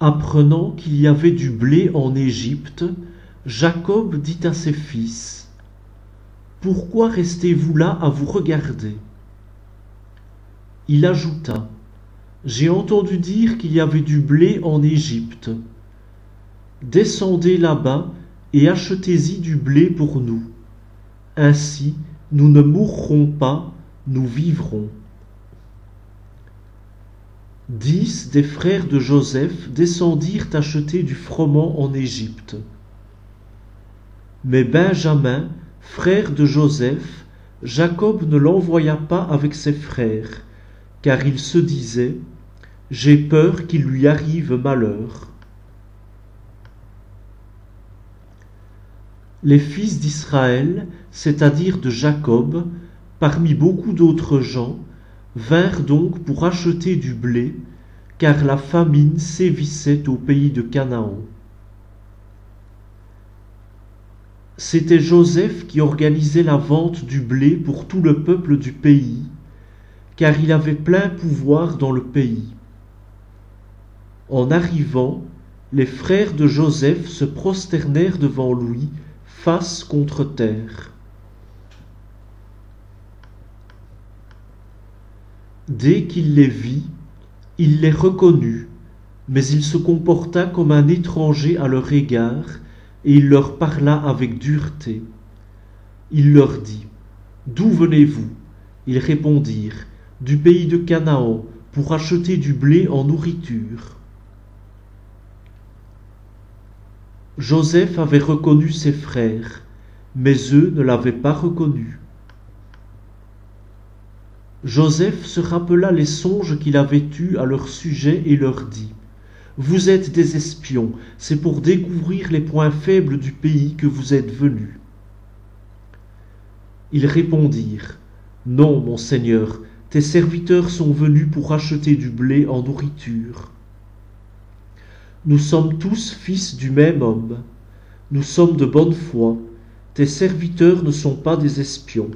Apprenant qu'il y avait du blé en Égypte, Jacob dit à ses fils: Pourquoi restez-vous là à vous regarder? Il ajouta: J'ai entendu dire qu'il y avait du blé en Égypte. Descendez là-bas et achetez-y du blé pour nous. Ainsi, nous ne mourrons pas, nous vivrons. 10 des frères de Joseph descendirent acheter du froment en Égypte. Mais Benjamin, frère de Joseph, Jacob ne l'envoya pas avec ses frères, car il se disait: J'ai peur qu'il lui arrive malheur. Les fils d'Israël, c'est-à-dire de Jacob, parmi beaucoup d'autres gens, vinrent donc pour acheter du blé, car la famine sévissait au pays de Canaan. C'était Joseph qui organisait la vente du blé pour tout le peuple du pays, car il avait plein pouvoir dans le pays. En arrivant, les frères de Joseph se prosternèrent devant lui, face contre terre. Dès qu'il les vit, il les reconnut, mais il se comporta comme un étranger à leur égard, et il leur parla avec dureté. Il leur dit: D'où venez-vous? Ils répondirent: Du pays de Canaan, pour acheter du blé en nourriture. Joseph avait reconnu ses frères, mais eux ne l'avaient pas reconnu. Joseph se rappela les songes qu'il avait eus à leur sujet et leur dit: Vous êtes des espions, c'est pour découvrir les points faibles du pays que vous êtes venus. Ils répondirent: Non, mon Seigneur, tes serviteurs sont venus pour acheter du blé en nourriture. Nous sommes tous fils du même homme. Nous sommes de bonne foi. Tes serviteurs ne sont pas des espions.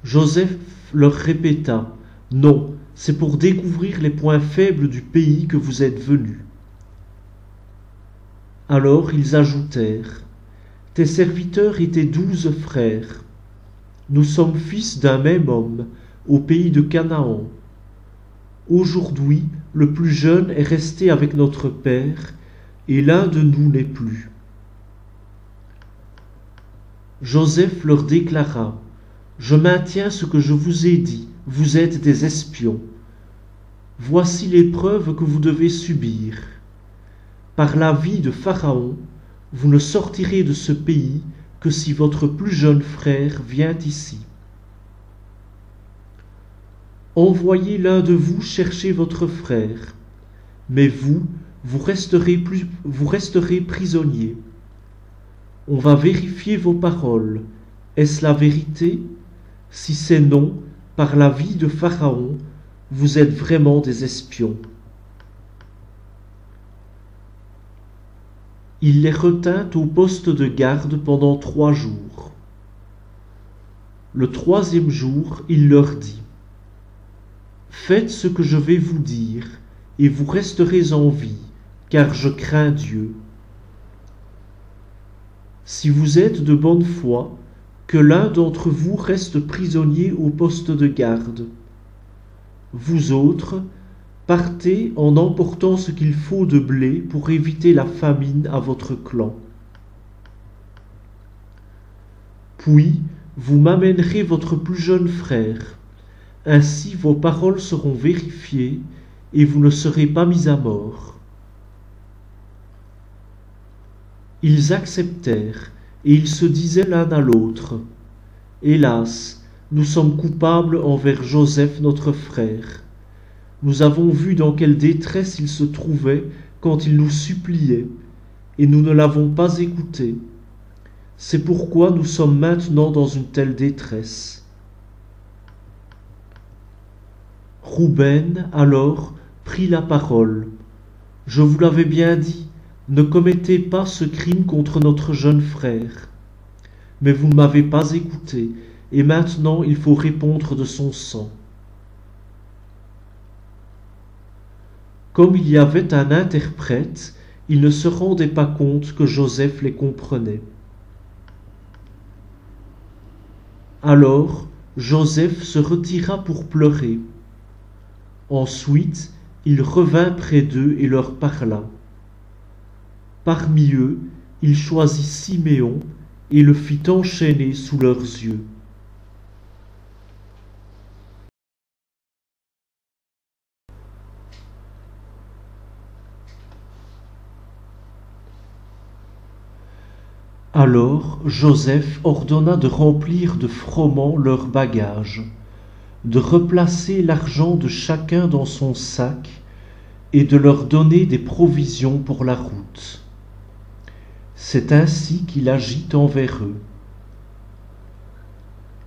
Joseph leur répéta: Non, c'est pour découvrir les points faibles du pays que vous êtes venus. Alors ils ajoutèrent: Tes serviteurs étaient 12 frères. Nous sommes fils d'un même homme, au pays de Canaan. Aujourd'hui, le plus jeune est resté avec notre père, et l'un de nous n'est plus. Joseph leur déclara: Je maintiens ce que je vous ai dit, vous êtes des espions. Voici l'épreuve que vous devez subir. Par la vie de Pharaon, vous ne sortirez de ce pays que si votre plus jeune frère vient ici. Envoyez l'un de vous chercher votre frère, mais vous resterez prisonniers. On va vérifier vos paroles. Est-ce la vérité? Si c'est non, par la vie de Pharaon, vous êtes vraiment des espions. Il les retint au poste de garde pendant 3 jours. Le 3e jour, il leur dit: Faites ce que je vais vous dire, et vous resterez en vie, car je crains Dieu. Si vous êtes de bonne foi, que l'un d'entre vous reste prisonnier au poste de garde. Vous autres, partez en emportant ce qu'il faut de blé pour éviter la famine à votre clan. Puis, vous m'amènerez votre plus jeune frère. Ainsi vos paroles seront vérifiées et vous ne serez pas mis à mort. Ils acceptèrent et ils se disaient l'un à l'autre: Hélas, nous sommes coupables envers Joseph notre frère. Nous avons vu dans quelle détresse il se trouvait quand il nous suppliait, et nous ne l'avons pas écouté. C'est pourquoi nous sommes maintenant dans une telle détresse. Rouben, alors, prit la parole. Je vous l'avais bien dit, ne commettez pas ce crime contre notre jeune frère. Mais vous ne m'avez pas écouté, et maintenant il faut répondre de son sang. Comme il y avait un interprète, ils ne se rendaient pas compte que Joseph les comprenait. Alors Joseph se retira pour pleurer. Ensuite, il revint près d'eux et leur parla. Parmi eux, il choisit Siméon et le fit enchaîner sous leurs yeux. Alors Joseph ordonna de remplir de froment leurs bagages, de replacer l'argent de chacun dans son sac et de leur donner des provisions pour la route. C'est ainsi qu'il agit envers eux.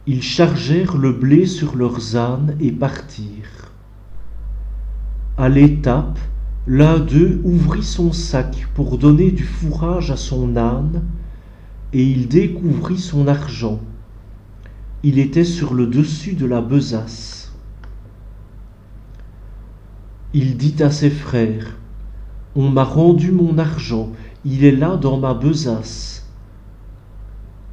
Ils chargèrent le blé sur leurs ânes et partirent. À l'étape, l'un d'eux ouvrit son sac pour donner du fourrage à son âne, et il découvrit son argent. Il était sur le dessus de la besace. Il dit à ses frères, « On m'a rendu mon argent, il est là dans ma besace. »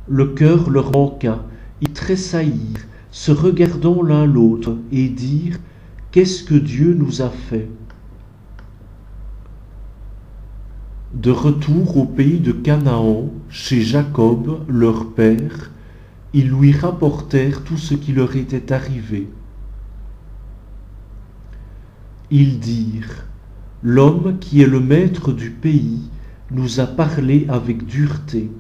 Le cœur leur manqua, ils tressaillirent, se regardant l'un l'autre, et dirent, « Qu'est-ce que Dieu nous a fait ?» De retour au pays de Canaan, chez Jacob, leur père, ils lui rapportèrent tout ce qui leur était arrivé. Ils dirent, « L'homme qui est le maître du pays nous a parlé avec dureté,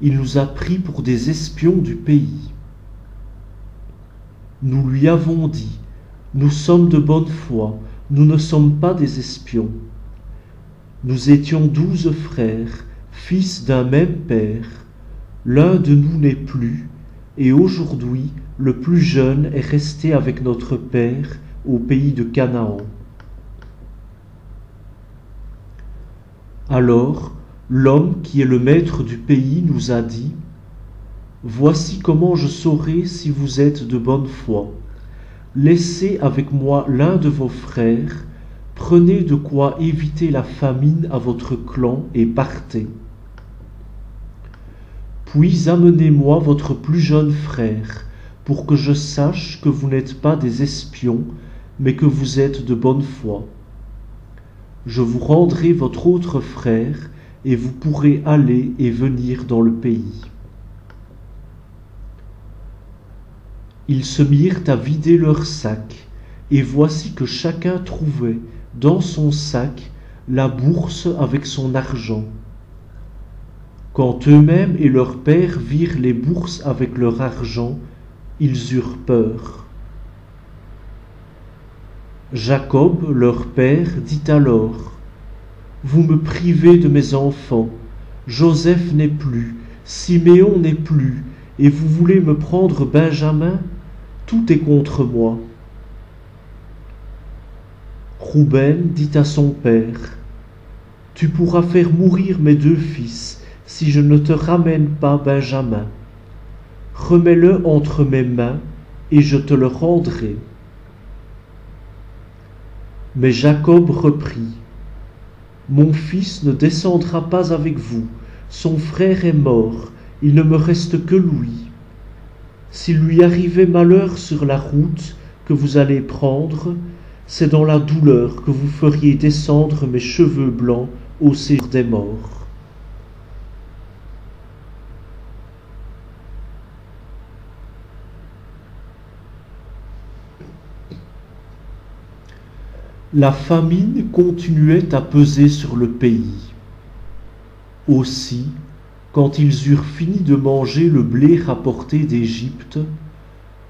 il nous a pris pour des espions du pays. » Nous lui avons dit, « Nous sommes de bonne foi, nous ne sommes pas des espions. » Nous étions 12 frères, fils d'un même père. L'un de nous n'est plus, et aujourd'hui le plus jeune est resté avec notre père au pays de Canaan. Alors l'homme qui est le maître du pays nous a dit, « Voici comment je saurai si vous êtes de bonne foi. Laissez avec moi l'un de vos frères, prenez de quoi éviter la famine à votre clan et partez. Puis amenez-moi votre plus jeune frère, pour que je sache que vous n'êtes pas des espions, mais que vous êtes de bonne foi. Je vous rendrai votre autre frère, et vous pourrez aller et venir dans le pays. » Ils se mirent à vider leurs sacs, et voici que chacun trouvait dans son sac la bourse avec son argent. Quand eux-mêmes et leur père virent les bourses avec leur argent, ils eurent peur. Jacob, leur père, dit alors, « Vous me privez de mes enfants, Joseph n'est plus, Siméon n'est plus, et vous voulez me prendre Benjamin? Tout est contre moi. » Rouben dit à son père, « Tu pourras faire mourir mes 2 fils si je ne te ramène pas Benjamin. Remets-le entre mes mains et je te le rendrai. » Mais Jacob reprit, « Mon fils ne descendra pas avec vous, son frère est mort, il ne me reste que lui. S'il lui arrivait malheur sur la route que vous allez prendre, c'est dans la douleur que vous feriez descendre mes cheveux blancs au séjour des morts. » La famine continuait à peser sur le pays. Aussi, quand ils eurent fini de manger le blé rapporté d'Égypte,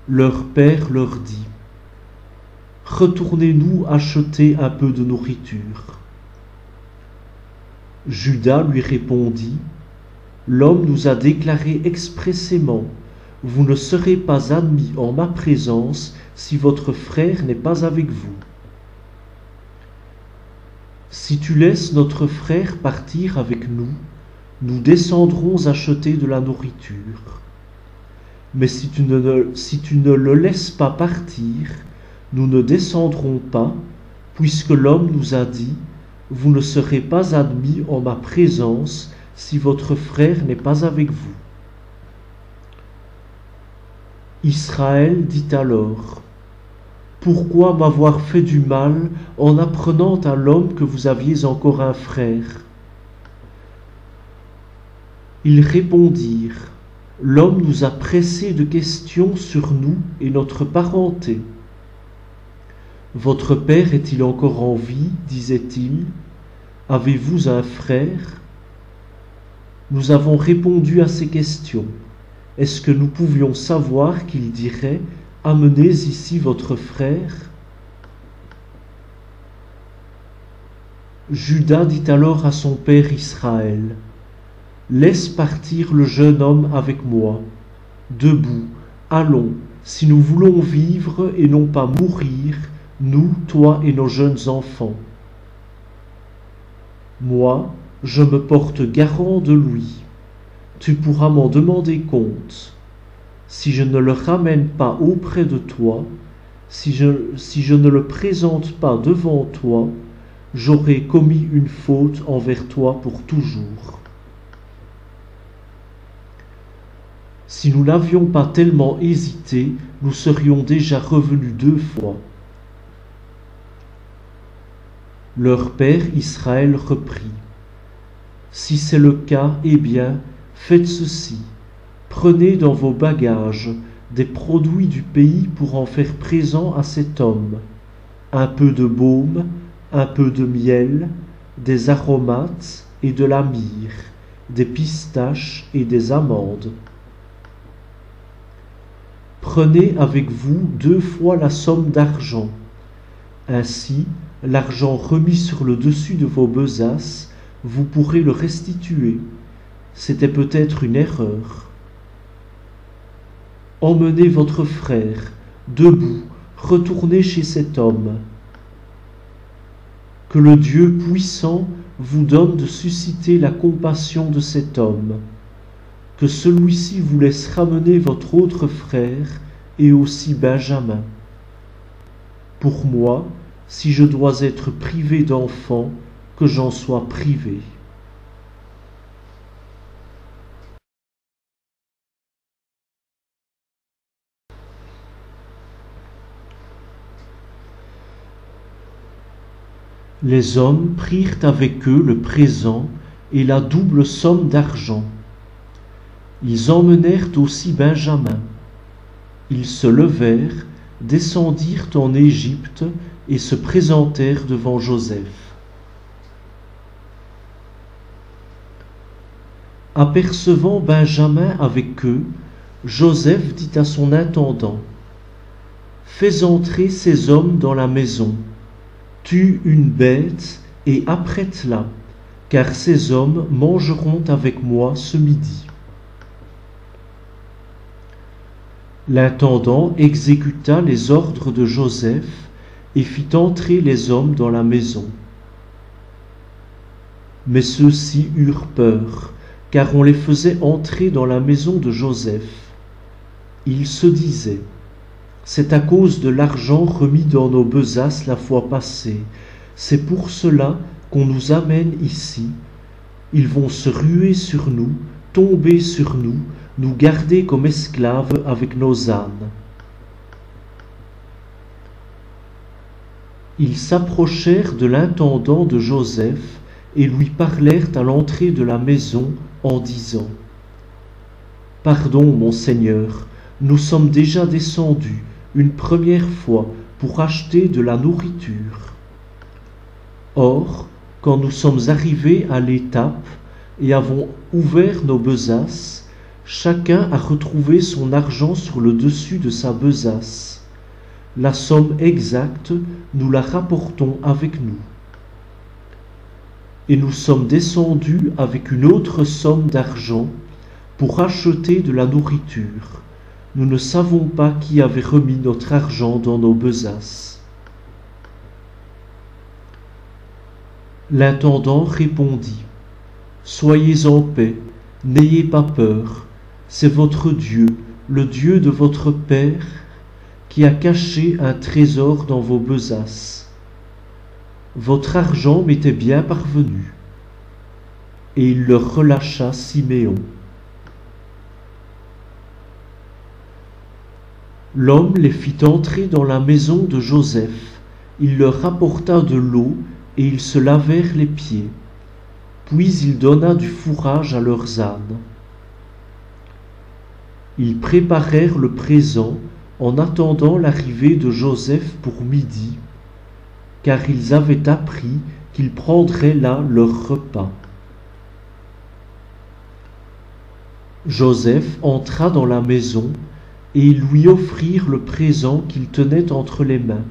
leur père leur dit, « Retournez-nous acheter un peu de nourriture. » Judas lui répondit, « L'homme nous a déclaré expressément, « Vous ne serez pas admis en ma présence si votre frère n'est pas avec vous. Si tu laisses notre frère partir avec nous, nous descendrons acheter de la nourriture. Mais si tu ne le laisses pas partir, nous ne descendrons pas, puisque l'homme nous a dit, vous ne serez pas admis en ma présence si votre frère n'est pas avec vous. Israël dit alors, pourquoi m'avoir fait du mal en apprenant à l'homme que vous aviez encore un frère? Ils répondirent, l'homme nous a pressés de questions sur nous et notre parenté. Votre père est-il encore en vie, disait-il? Avez-vous un frère? Nous avons répondu à ces questions. Est-ce que nous pouvions savoir qu'il dirait « Amenez ici votre frère » Juda dit alors à son père Israël, « Laisse partir le jeune homme avec moi. Debout, allons, si nous voulons vivre et non pas mourir, nous, toi et nos jeunes enfants. Moi, je me porte garant de lui. Tu pourras m'en demander compte. Si je ne le ramène pas auprès de toi, si je ne le présente pas devant toi, j'aurai commis une faute envers toi pour toujours. Si nous n'avions pas tellement hésité, nous serions déjà revenus 2 fois. Leur père Israël reprit. Si c'est le cas, eh bien, faites ceci. Prenez dans vos bagages des produits du pays pour en faire présent à cet homme. Un peu de baume, un peu de miel, des aromates et de la myrrhe, des pistaches et des amandes. Prenez avec vous 2 fois la somme d'argent. Ainsi, l'argent remis sur le dessus de vos besaces, vous pourrez le restituer. C'était peut-être une erreur. Emmenez votre frère, debout, retournez chez cet homme. Que le Dieu puissant vous donne de susciter la compassion de cet homme. Que celui-ci vous laisse ramener votre autre frère et aussi Benjamin. Pour moi, si je dois être privé d'enfants, que j'en sois privé. Les hommes prirent avec eux le présent et la double somme d'argent. Ils emmenèrent aussi Benjamin. Ils se levèrent, descendirent en Égypte et se présentèrent devant Joseph. Apercevant Benjamin avec eux, Joseph dit à son intendant, « Fais entrer ces hommes dans la maison, tue une bête et apprête-la, car ces hommes mangeront avec moi ce midi. » L'intendant exécuta les ordres de Joseph et fit entrer les hommes dans la maison. Mais ceux-ci eurent peur, car on les faisait entrer dans la maison de Joseph. Ils se disaient, « C'est à cause de l'argent remis dans nos besaces la fois passée. C'est pour cela qu'on nous amène ici. Ils vont se ruer sur nous, tomber sur nous, nous garder comme esclaves avec nos ânes. » Ils s'approchèrent de l'intendant de Joseph et lui parlèrent à l'entrée de la maison en disant, « Pardon, mon Seigneur, nous sommes déjà descendus une première fois pour acheter de la nourriture. Or, quand nous sommes arrivés à l'étape et avons ouvert nos besaces, chacun a retrouvé son argent sur le dessus de sa besace. La somme exacte, nous la rapportons avec nous. Et nous sommes descendus avec une autre somme d'argent pour acheter de la nourriture. Nous ne savons pas qui avait remis notre argent dans nos besaces. » L'intendant répondit, « Soyez en paix, n'ayez pas peur, c'est votre Dieu, le Dieu de votre Père, qui a caché un trésor dans vos besaces. votre argent m'était bien parvenu. Et il leur relâcha Siméon. L'homme les fit entrer dans la maison de Joseph. Il leur apporta de l'eau, et ils se lavèrent les pieds. Puis il donna du fourrage à leurs ânes. Ils préparèrent le présent en attendant l'arrivée de Joseph pour midi, car ils avaient appris qu'ils prendraient là leur repas. Joseph entra dans la maison, et ils lui offrirent le présent qu'il tenait entre les mains.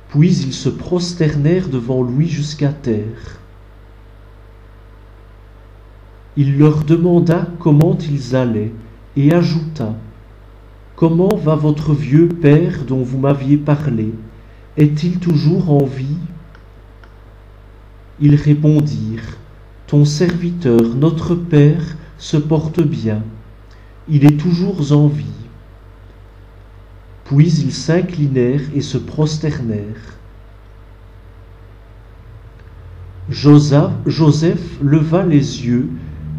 Puis ils se prosternèrent devant lui jusqu'à terre. Il leur demanda comment ils allaient, et ajouta: « Comment va votre vieux père dont vous m'aviez parlé? Est-il toujours en vie ?» Ils répondirent: « Ton serviteur, notre père, se porte bien. Il est toujours en vie. » Puis ils s'inclinèrent et se prosternèrent. Joseph leva les yeux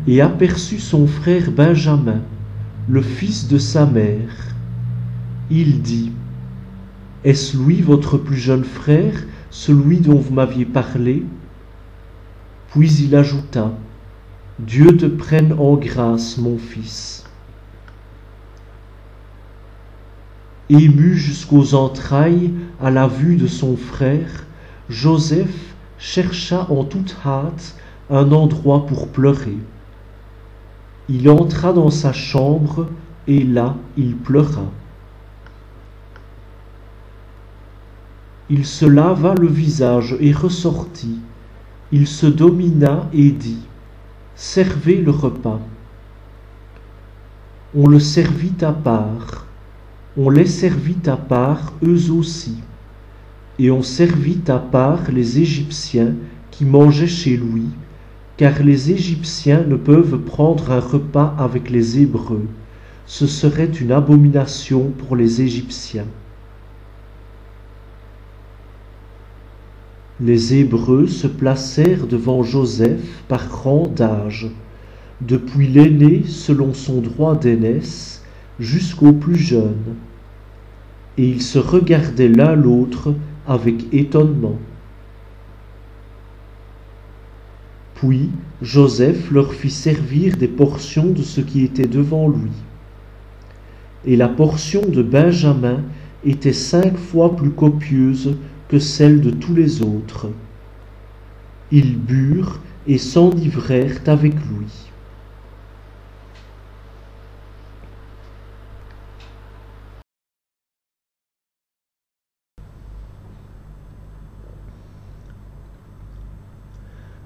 et aperçut son frère Benjamin, le fils de sa mère. Il dit: « Est-ce lui votre plus jeune frère, celui dont vous m'aviez parlé ?» Puis il ajouta: « Dieu te prenne en grâce, mon fils. » Ému jusqu'aux entrailles à la vue de son frère, Joseph chercha en toute hâte un endroit pour pleurer. Il entra dans sa chambre, et là il pleura. Il se lava le visage et ressortit. Il se domina et dit: « Servez le repas. » On le servit à part. On les servit à part eux aussi. Et on servit à part les Égyptiens qui mangeaient chez lui, car les Égyptiens ne peuvent prendre un repas avec les Hébreux. Ce serait une abomination pour les Égyptiens. Les Hébreux se placèrent devant Joseph par rang d'âge, depuis l'aîné selon son droit d'aînesse jusqu'au plus jeune, et ils se regardaient l'un l'autre avec étonnement. Puis Joseph leur fit servir des portions de ce qui était devant lui. Et la portion de Benjamin était 5 fois plus copieuse que celle de tous les autres. Ils burent et s'enivrèrent avec lui.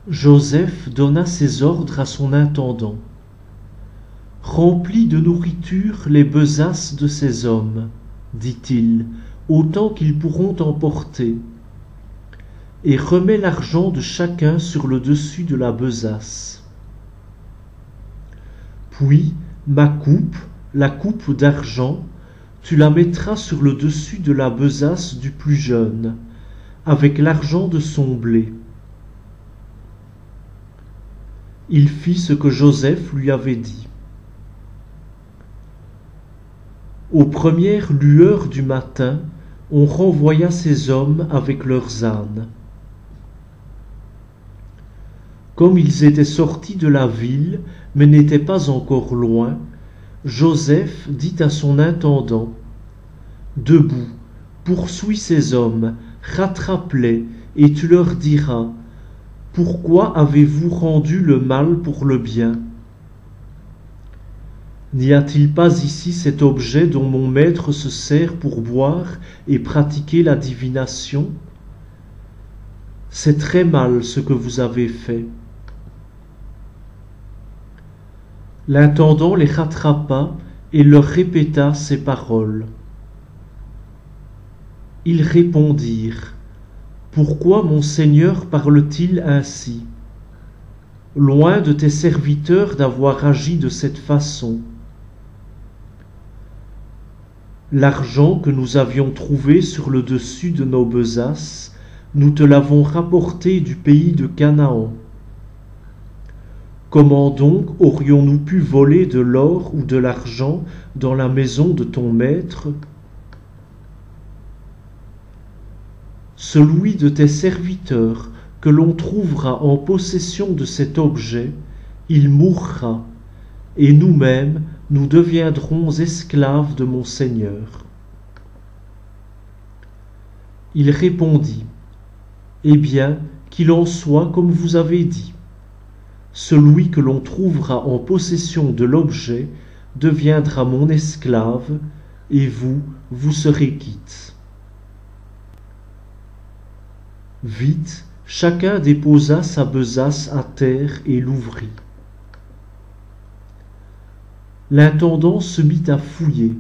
Joseph donna ses ordres à son intendant. « Remplis de nourriture les besaces de ces hommes, dit-il, autant qu'ils pourront emporter, et remets l'argent de chacun sur le dessus de la besace. Puis ma coupe, la coupe d'argent, tu la mettras sur le dessus de la besace du plus jeune, avec l'argent de son blé. » Il fit ce que Joseph lui avait dit. Aux premières lueurs du matin, on renvoya ces hommes avec leurs ânes. Comme ils étaient sortis de la ville, mais n'étaient pas encore loin, Joseph dit à son intendant: « Debout, poursuis ces hommes, rattrape-les, et tu leur diras: pourquoi avez-vous rendu le mal pour le bien? N'y a-t-il pas ici cet objet dont mon maître se sert pour boire et pratiquer la divination? C'est très mal ce que vous avez fait. » L'intendant les rattrapa et leur répéta ces paroles. Ils répondirent: « Pourquoi mon Seigneur parle-t-il ainsi? Loin de tes serviteurs d'avoir agi de cette façon. L'argent que nous avions trouvé sur le dessus de nos besaces, nous te l'avons rapporté du pays de Canaan. Comment donc aurions-nous pu voler de l'or ou de l'argent dans la maison de ton maître? Celui de tes serviteurs que l'on trouvera en possession de cet objet, il mourra, et nous-mêmes nous deviendrons esclaves de mon Seigneur. Il répondit, Eh bien, qu'il en soit comme vous avez dit. Celui que l'on trouvera en possession de l'objet deviendra mon esclave, et vous, vous serez quittes. Vite, chacun déposa sa besace à terre et l'ouvrit. L'intendant se mit à fouiller,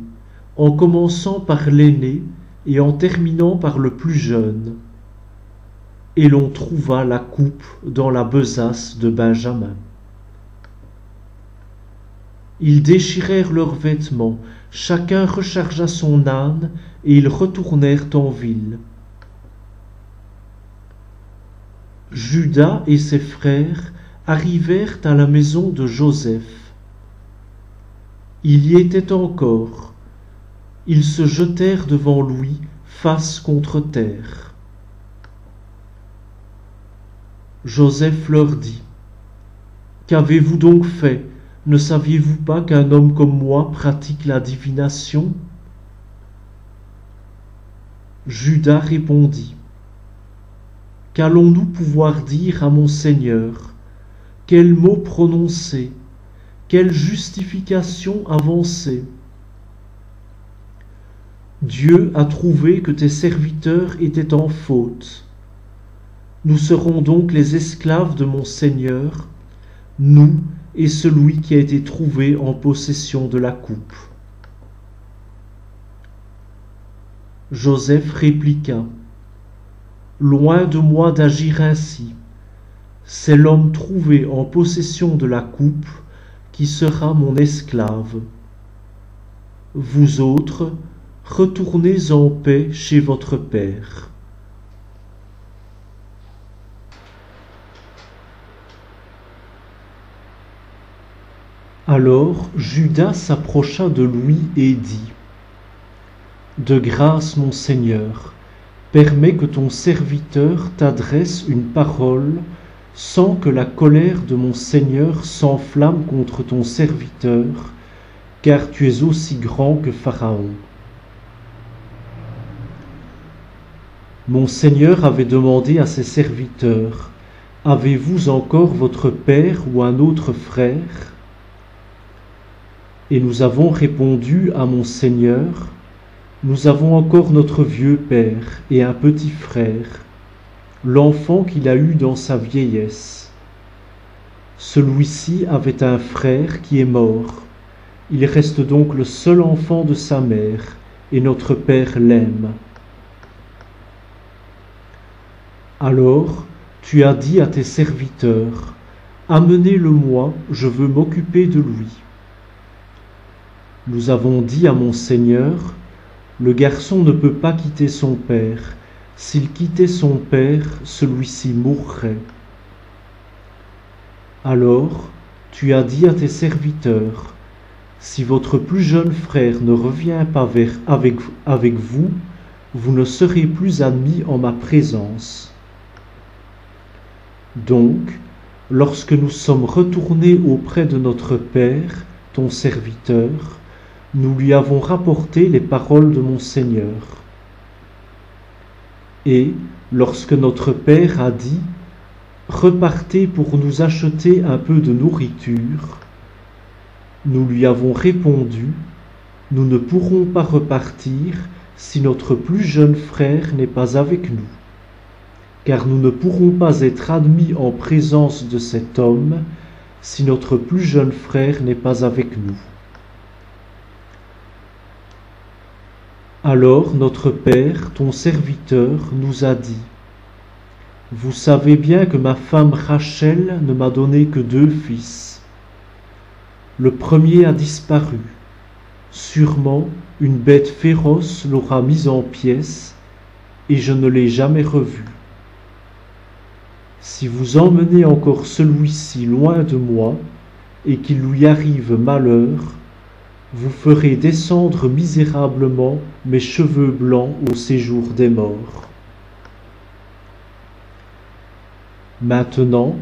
en commençant par l'aîné et en terminant par le plus jeune. Et l'on trouva la coupe dans la besace de Benjamin. Ils déchirèrent leurs vêtements, chacun rechargea son âne, et ils retournèrent en ville. Judas et ses frères arrivèrent à la maison de Joseph. Il y était encore. Ils se jetèrent devant lui, face contre terre. Joseph leur dit, « Qu'avez-vous donc fait? Ne saviez-vous pas qu'un homme comme moi pratique la divination ?» Judas répondit, « Qu'allons-nous pouvoir dire à mon Seigneur? Quels mots prononcer? Quelle justification avancer? Dieu a trouvé que tes serviteurs étaient en faute. Nous serons donc les esclaves de mon Seigneur, nous et celui qui a été trouvé en possession de la coupe. » Joseph répliqua, « Loin de moi d'agir ainsi. C'est l'homme trouvé en possession de la coupe qui sera mon esclave. Vous autres, retournez en paix chez votre père. » Alors Judas s'approcha de lui et dit, « De grâce, mon Seigneur, permets que ton serviteur t'adresse une parole sans que la colère de mon Seigneur s'enflamme contre ton serviteur, car tu es aussi grand que Pharaon. Mon Seigneur avait demandé à ses serviteurs, « Avez-vous encore votre père ou un autre frère ?» Et nous avons répondu à mon Seigneur, « Nous avons encore notre vieux père et un petit frère, l'enfant qu'il a eu dans sa vieillesse. Celui-ci avait un frère qui est mort. Il reste donc le seul enfant de sa mère, et notre père l'aime. Alors tu as dit à tes serviteurs, « Amenez-le-moi, je veux m'occuper de lui. » Nous avons dit à mon Seigneur, « Le garçon ne peut pas quitter son père. S'il quittait son père, celui-ci mourrait. » Alors tu as dit à tes serviteurs, « Si votre plus jeune frère ne revient pas avec vous, vous ne serez plus admis en ma présence. » Donc, lorsque nous sommes retournés auprès de notre père, ton serviteur, nous lui avons rapporté les paroles de mon Seigneur. Et, lorsque notre père a dit, « Repartez pour nous acheter un peu de nourriture », nous lui avons répondu, « Nous ne pourrons pas repartir si notre plus jeune frère n'est pas avec nous, car nous ne pourrons pas être admis en présence de cet homme si notre plus jeune frère n'est pas avec nous. » Alors notre père, ton serviteur, nous a dit, « Vous savez bien que ma femme Rachel ne m'a donné que 2 fils. Le premier a disparu. Sûrement, une bête féroce l'aura mis en pièces, et je ne l'ai jamais revu. Si vous emmenez encore celui-ci loin de moi, et qu'il lui arrive malheur, vous ferez descendre misérablement mes cheveux blancs au séjour des morts. Maintenant,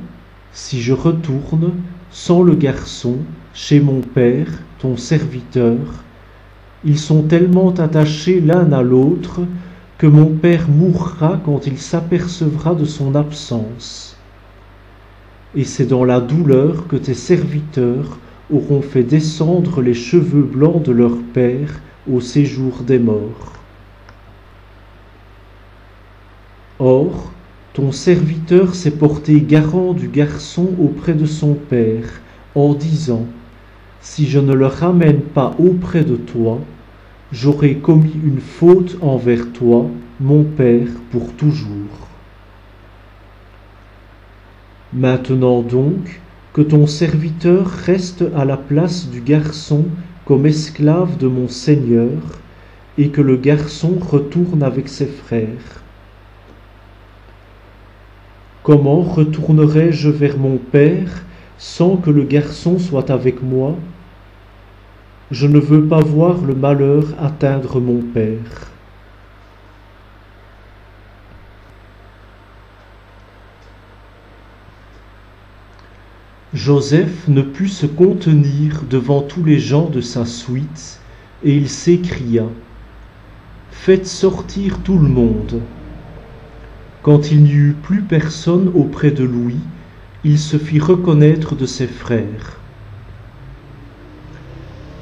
si je retourne, sans le garçon, chez mon père, ton serviteur, ils sont tellement attachés l'un à l'autre que mon père mourra quand il s'apercevra de son absence. Et c'est dans la douleur que tes serviteurs auront fait descendre les cheveux blancs de leur père au séjour des morts. Or, ton serviteur s'est porté garant du garçon auprès de son père, en disant, « Si je ne le ramène pas auprès de toi, j'aurai commis une faute envers toi, mon père, pour toujours. » Maintenant donc, que ton serviteur reste à la place du garçon comme esclave de mon Seigneur, et que le garçon retourne avec ses frères. Comment retournerai-je vers mon père sans que le garçon soit avec moi? Je ne veux pas voir le malheur atteindre mon père. Joseph ne put se contenir devant tous les gens de sa suite, et il s'écria, « Faites sortir tout le monde. » Quand il n'y eut plus personne auprès de lui, il se fit reconnaître de ses frères.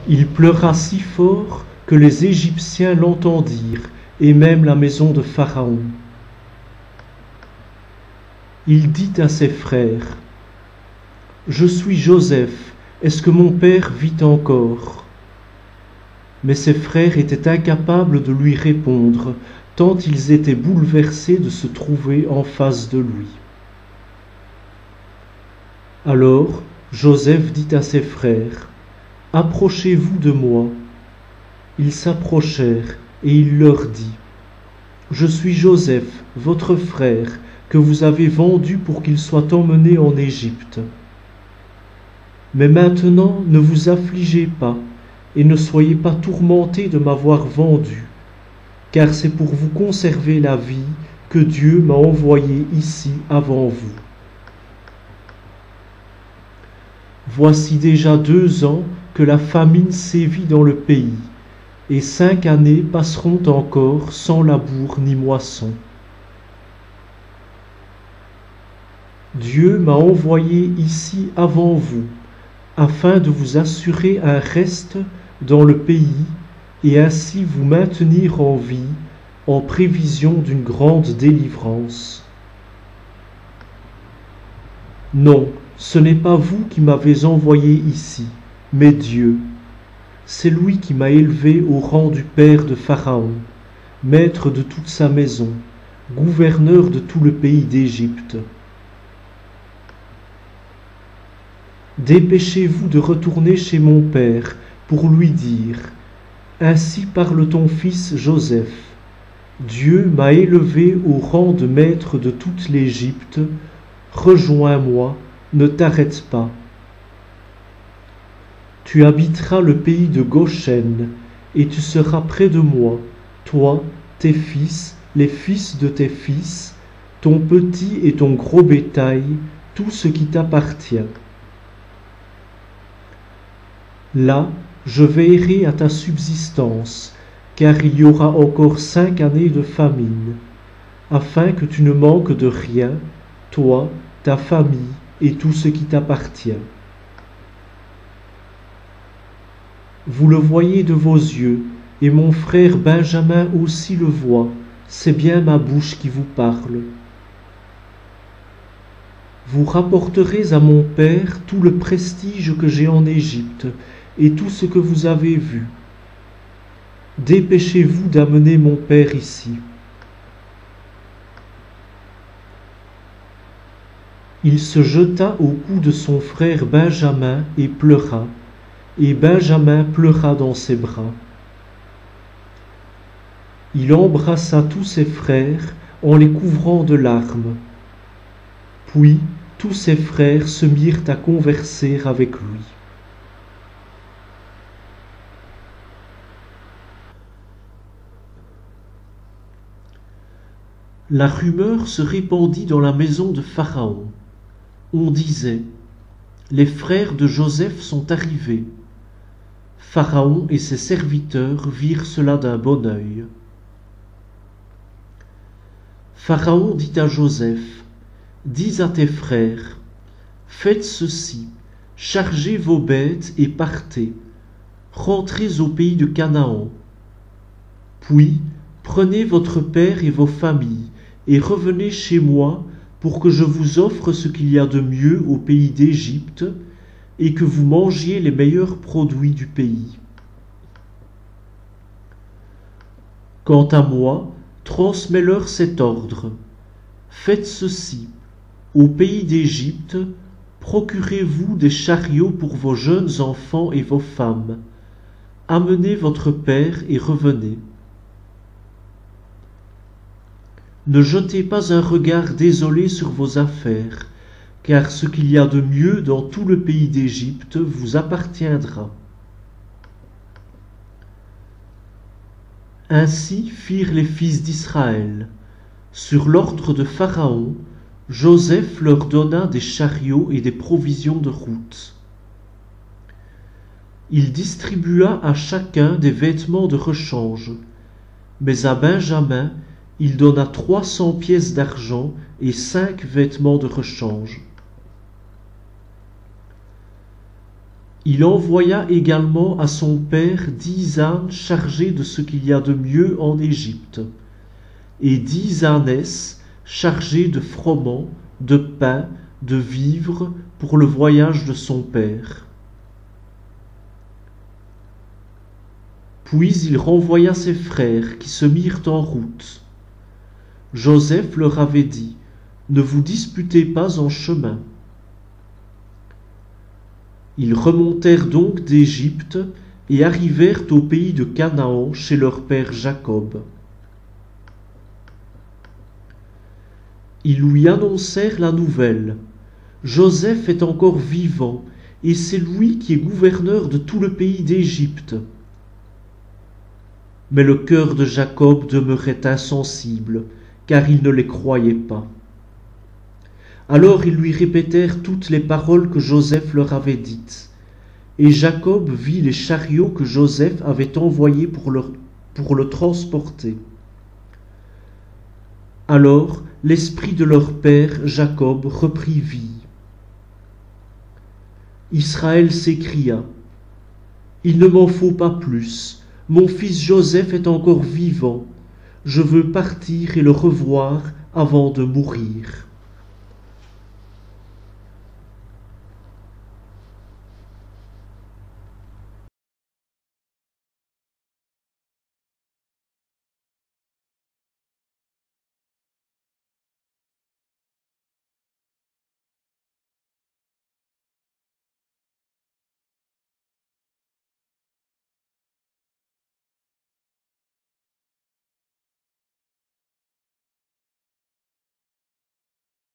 Il pleura si fort que les Égyptiens l'entendirent, et même la maison de Pharaon. Il dit à ses frères, « Je suis Joseph, est-ce que mon père vit encore ?» Mais ses frères étaient incapables de lui répondre, tant ils étaient bouleversés de se trouver en face de lui. Alors Joseph dit à ses frères, « Approchez-vous de moi. » Ils s'approchèrent, et il leur dit, « Je suis Joseph, votre frère, que vous avez vendu pour qu'il soit emmené en Égypte. Mais maintenant ne vous affligez pas, et ne soyez pas tourmentés de m'avoir vendu, car c'est pour vous conserver la vie que Dieu m'a envoyé ici avant vous. Voici déjà 2 ans que la famine sévit dans le pays, et 5 années passeront encore sans labour ni moisson. Dieu m'a envoyé ici avant vous, afin de vous assurer un reste dans le pays et ainsi vous maintenir en vie en prévision d'une grande délivrance. Non, ce n'est pas vous qui m'avez envoyé ici, mais Dieu. C'est lui qui m'a élevé au rang du père de Pharaon, maître de toute sa maison, gouverneur de tout le pays d'Égypte. Dépêchez-vous de retourner chez mon père pour lui dire, « Ainsi parle ton fils Joseph. Dieu m'a élevé au rang de maître de toute l'Égypte. Rejoins-moi, ne t'arrête pas. Tu habiteras le pays de Goshen, et tu seras près de moi, toi, tes fils, les fils de tes fils, ton petit et ton gros bétail, tout ce qui t'appartient. Là, je veillerai à ta subsistance, car il y aura encore 5 années de famine, afin que tu ne manques de rien, toi, ta famille et tout ce qui t'appartient. Vous le voyez de vos yeux, et mon frère Benjamin aussi le voit, c'est bien ma bouche qui vous parle. Vous rapporterez à mon père tout le prestige que j'ai en Égypte, et tout ce que vous avez vu. Dépêchez-vous d'amener mon père ici. » Il se jeta au cou de son frère Benjamin et pleura, et Benjamin pleura dans ses bras. Il embrassa tous ses frères en les couvrant de larmes. Puis tous ses frères se mirent à converser avec lui. La rumeur se répandit dans la maison de Pharaon. On disait: les frères de Joseph sont arrivés. Pharaon et ses serviteurs virent cela d'un bon œil. Pharaon dit à Joseph: dis à tes frères, faites ceci, chargez vos bêtes et partez, rentrez au pays de Canaan. Puis prenez votre père et vos familles, et revenez chez moi pour que je vous offre ce qu'il y a de mieux au pays d'Égypte, et que vous mangiez les meilleurs produits du pays. Quant à moi, transmets-leur cet ordre. Faites ceci. Au pays d'Égypte, procurez-vous des chariots pour vos jeunes enfants et vos femmes. Amenez votre père et revenez. Ne jetez pas un regard désolé sur vos affaires, car ce qu'il y a de mieux dans tout le pays d'Égypte vous appartiendra. Ainsi firent les fils d'Israël. Sur l'ordre de Pharaon, Joseph leur donna des chariots et des provisions de route. Il distribua à chacun des vêtements de rechange, mais à Benjamin, il donna 300 pièces d'argent et 5 vêtements de rechange. Il envoya également à son père 10 ânes chargés de ce qu'il y a de mieux en Égypte, et 10 ânesses chargées de froment, de pain, de vivres pour le voyage de son père. Puis il renvoya ses frères qui se mirent en route. Joseph leur avait dit: ne vous disputez pas en chemin. Ils remontèrent donc d'Égypte et arrivèrent au pays de Canaan chez leur père Jacob. Ils lui annoncèrent la nouvelle: Joseph est encore vivant, et c'est lui qui est gouverneur de tout le pays d'Égypte. Mais le cœur de Jacob demeurait insensible, car il ne les croyait pas. Alors ils lui répétèrent toutes les paroles que Joseph leur avait dites. Et Jacob vit les chariots que Joseph avait envoyés pour le transporter. Alors l'esprit de leur père Jacob reprit vie. Israël s'écria: il ne m'en faut pas plus, mon fils Joseph est encore vivant, je veux partir et le revoir avant de mourir.